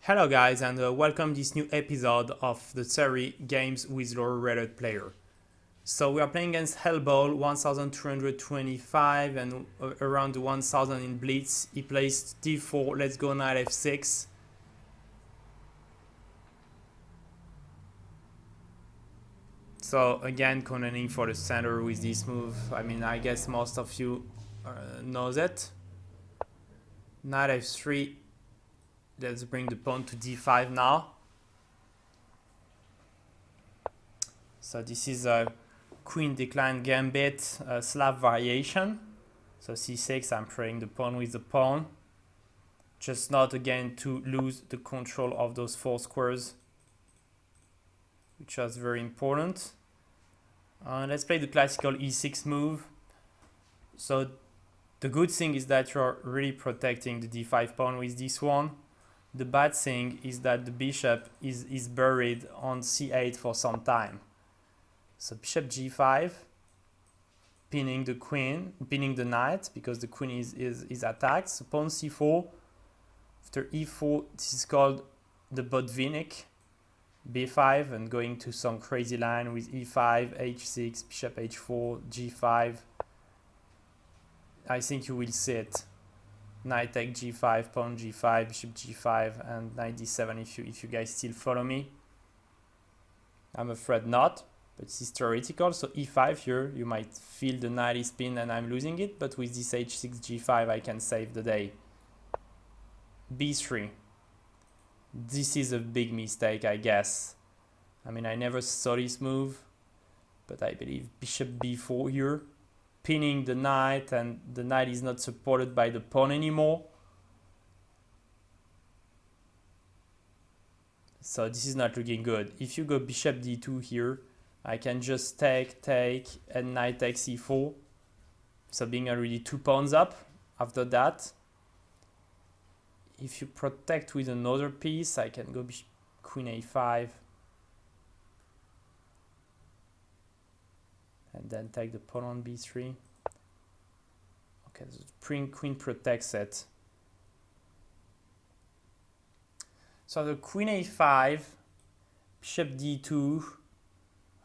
Hello guys and welcome this new episode of the series Games with Lower Rated Player. So we are playing against Hellball 1225 and around 1000 in Blitz. He plays d4, let's go knight f6. So again conning for the center with this move. I mean, I guess most of you knows it. Knight f3. Let's bring the pawn to d5 now. So this is a queen decline gambit Slav variation. So c6, I'm playing the pawn with the pawn. Just not again to lose the control of those four squares, which was very important. Let's play the classical e6 move. So the good thing is that you're really protecting the d5 pawn with this one. The bad thing is that the bishop is buried on c8 for some time. So bishop g5, pinning the queen, pinning the knight because the queen is attacked. So pawn c4. After e4, this is called the Botvinnik. b5 and going to some crazy line with e5, h6, bishop h4, g5. I think you will see it. Knight take g5, pawn g5, bishop g5, and knight d7 if you guys still follow me. I'm afraid not, but it's theoretical. So e5 here, you might feel the knight is pinned and I'm losing it, but with this h6, g5, I can save the day. b3. This is a big mistake, I guess. I mean, I never saw this move, but I believe bishop b4 here. Pinning the knight, and the knight is not supported by the pawn anymore. So this is not looking good. If you go bishop d2 here, I can just take, and knight takes e4. So being already 2 pawns up after that. If you protect with another piece, I can go queen a5. And then take the pawn on b3. Okay, the queen protects it. So the queen a5, bishop d2.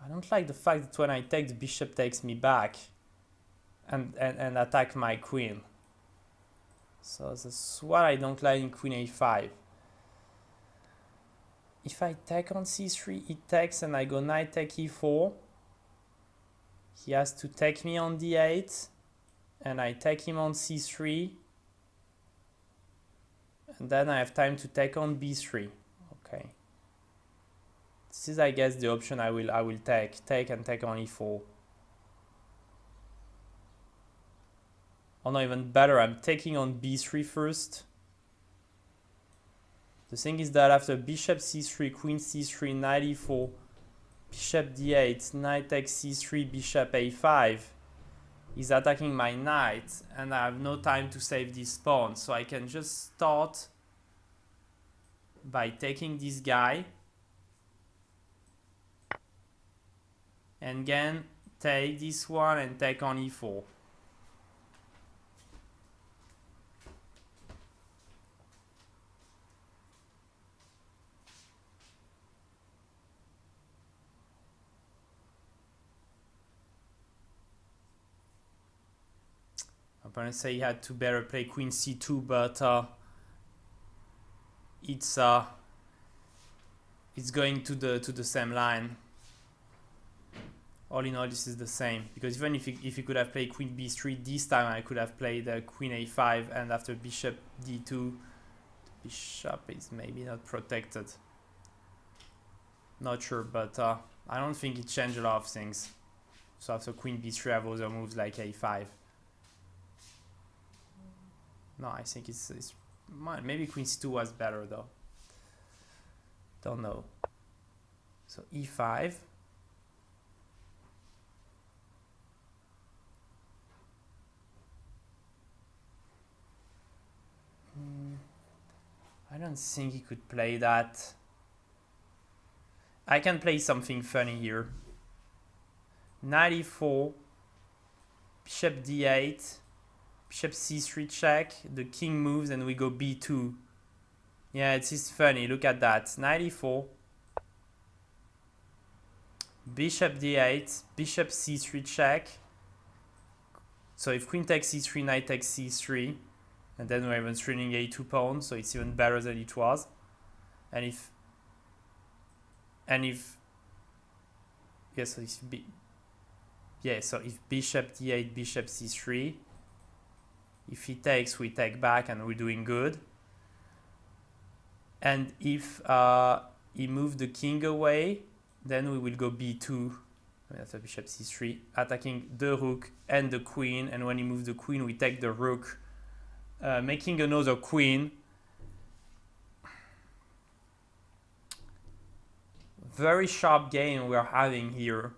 I don't like the fact that when I take, the bishop takes me back and attack my queen. So that's what I don't like in queen a5. If I take on c3, he takes and I go knight take e4. He has to take me on d8, and I take him on c3, and then I have time to take on b3. Okay. This is, I guess, the option I will take and take on e4. Or no, even better, I'm taking on b3 first. The thing is that after bishop c3, queen c3, knight e4, bishop d8, knight takes c3, bishop a5 is attacking my knight, and I have no time to save this pawn. So I can just start by taking this guy and again take this one and take on e4. Opponent say he had to better play queen c2, but it's going to the same line. All in all, this is the same, because even if you could have played queen b3 this time, I could have played queen a5, and after bishop d2, the bishop is maybe not protected. Not sure, but I don't think it changed a lot of things. So after queen b3, I have other moves like a5. No, I think it's maybe queen c2 was better though. Don't know. So e5. I don't think he could play that. I can play something funny here. Knight e4, bishop d8. Bishop c3 check, the king moves and we go b2. Yeah, it is funny. Look at that. 94. Bishop d8. Bishop c3 check. So if queen takes c3, knight takes c3. And then we're even threatening a2 pawn. So it's even better than it was. And if... Yes, so if bishop d8, bishop c3. If he takes, we take back and we're doing good. And if he moved the king away, then we will go b2. That's a bishop c3, attacking the rook and the queen. And when he moves the queen, we take the rook, making another queen. Very sharp game we are having here.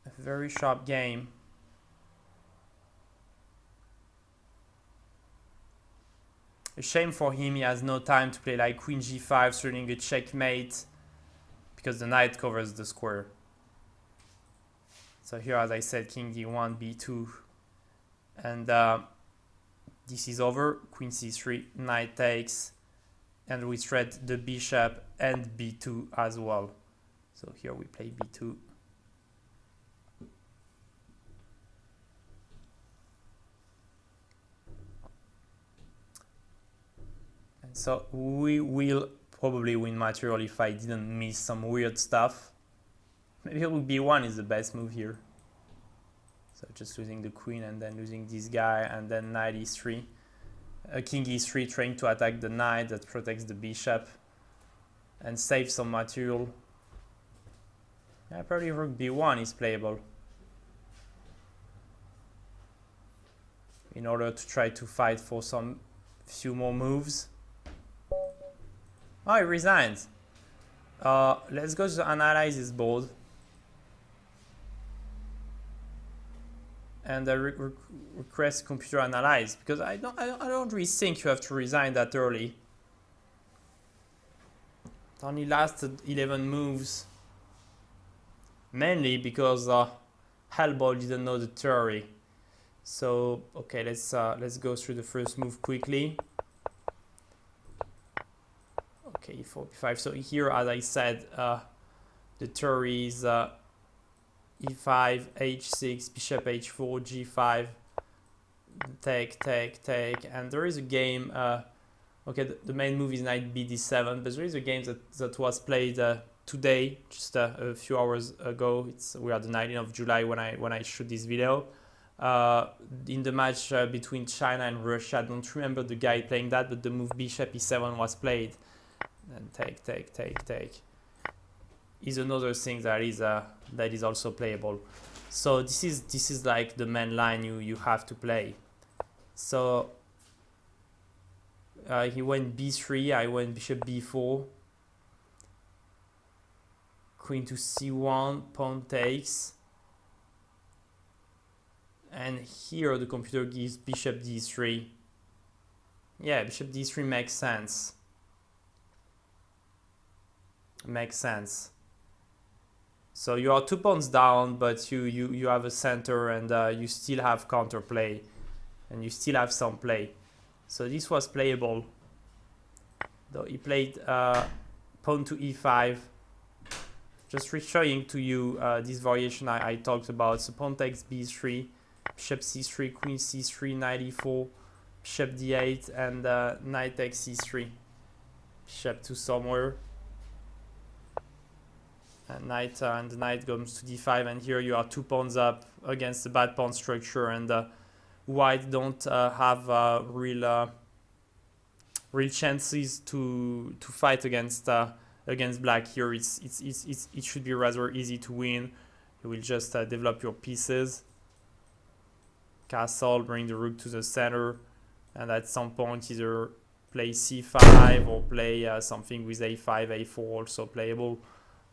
A very sharp game. A shame for him, he has no time to play like queen g5, threatening a checkmate, because the knight covers the square. So here, as I said, king d1, b2, and this is over. Queen c3, knight takes, and we threat the bishop and b2 as well. So here we play b2. So we will probably win material if I didn't miss some weird stuff. Maybe rook b1 is the best move here. So just losing the queen and then losing this guy, and then knight e3. King e3 trying to attack the knight that protects the bishop and saves some material. Yeah, probably rook b1 is playable in order to try to fight for some few more moves. Oh, he resigns. Let's go to analyze this board. And request computer analyze, because I don't really think you have to resign that early. It only lasted 11 moves. Mainly because Hellball didn't know the theory. So okay, let's go through the first move quickly. Okay, e4, b5. So here, as I said, the theory is e5, h6, bishop h4, g5, take, and there is a game. Okay, the main move is knight bd7, but there is a game that was played today, just a few hours ago. We are the 19th of July when I shoot this video. In the match between China and Russia, I don't remember the guy playing that, but the move bishop e7 was played. And take is another thing that is also playable. So this is like the main line you have to play. So he went b3, I went bishop b4, queen to c1, pawn takes, and here the computer gives bishop d3. Yeah, bishop d3 makes sense. Makes sense. So you are 2 pawns down, but you have a center, and you still have counterplay, and you still have some play. So this was playable. Though he played pawn to e5. Just showing to you this variation I talked about. So pawn takes b3, bishop c3, queen c3, knight e4, bishop d8, and knight takes c3. Bishop to somewhere. And the knight goes to d5, and here you are 2 pawns up against the bad pawn structure, and white don't have real chances to fight against black. Here it should be rather easy to win. You will just develop your pieces, castle, bring the rook to the center, and at some point either play c5 or play something with a5, a4, also playable.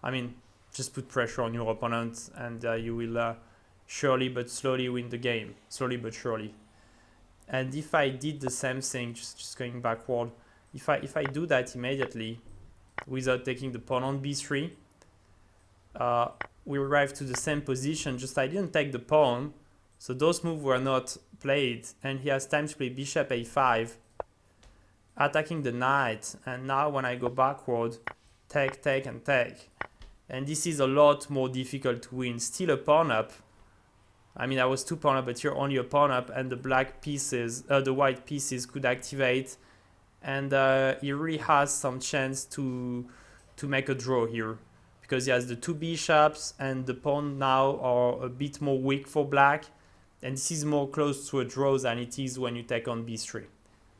I mean, just put pressure on your opponent, and you will surely but slowly win the game. Slowly but surely. And if I did the same thing, just going backward, if I do that immediately, without taking the pawn on b3, we arrive to the same position, just I didn't take the pawn, so those moves were not played, and he has time to play bishop a5, attacking the knight, and now when I go backward, take, take, and take. And this is a lot more difficult to win. Still a pawn up. I mean, I was 2 pawn up, but you're only a pawn up, and the black pieces, the white pieces could activate, and he really has some chance to make a draw here, because he has the 2 bishops, and the pawn now are a bit more weak for black, and this is more close to a draw than it is when you take on b3.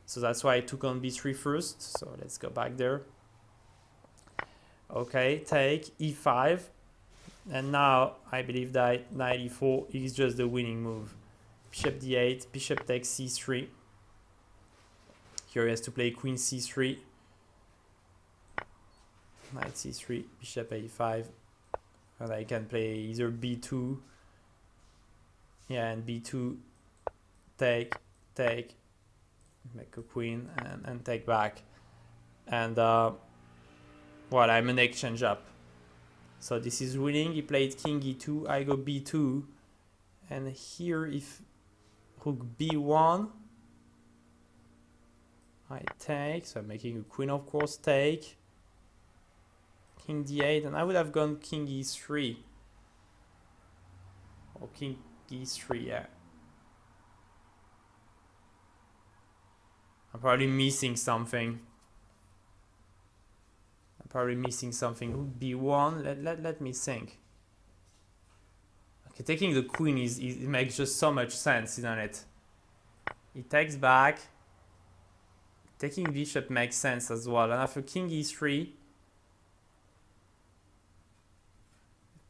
So that's why I took on b3 first. So let's go back there. Okay, take e5. And now I believe that knight e4 is just the winning move. Bishop d8, bishop takes c3. Here he has to play queen c3. Knight c3, bishop a5. And I can play either b2. Yeah, and b2, take, take, make a queen, and take back. And, well, I'm an exchange up. So this is winning. He played king e2, I go b2. And here, if rook b1, I take. So I'm making a queen, of course, take. King d8, and I would have gone king e3. Or king e3, yeah. I'm probably missing something. Rook b1. Let me think. Okay, taking the queen it makes just so much sense, isn't it? He takes back. Taking bishop makes sense as well. And after king e3,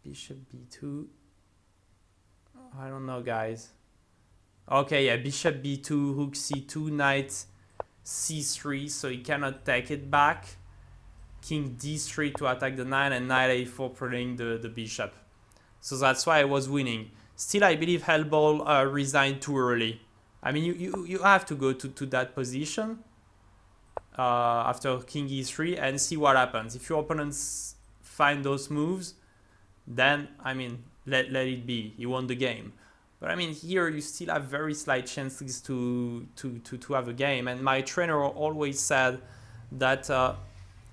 bishop b2. I don't know, guys. Okay, yeah, bishop b2, rook c2, knight c3, so he cannot take it back. King d3 to attack the knight, and knight a4 protecting the bishop. So that's why I was winning. Still, I believe Hellball resigned too early. I mean, you have to go to that position after king e3 and see what happens. If your opponents find those moves, then, I mean, let it be. You won the game. But I mean, here you still have very slight chances to have a game. And my trainer always said that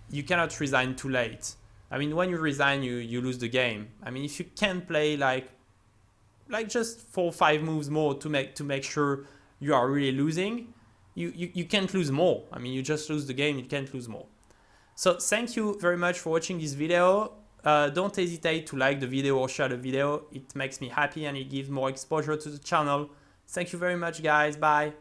you cannot resign too late. I mean, when you resign, you lose the game. I mean, if you can play like just 4 or 5 moves more to make sure you are really losing, you can't lose more. I mean, you just lose the game. You can't lose more. So thank you very much for watching this video. Don't hesitate to like the video or share the video. It makes me happy and it gives more exposure to the channel. Thank you very much, guys. Bye.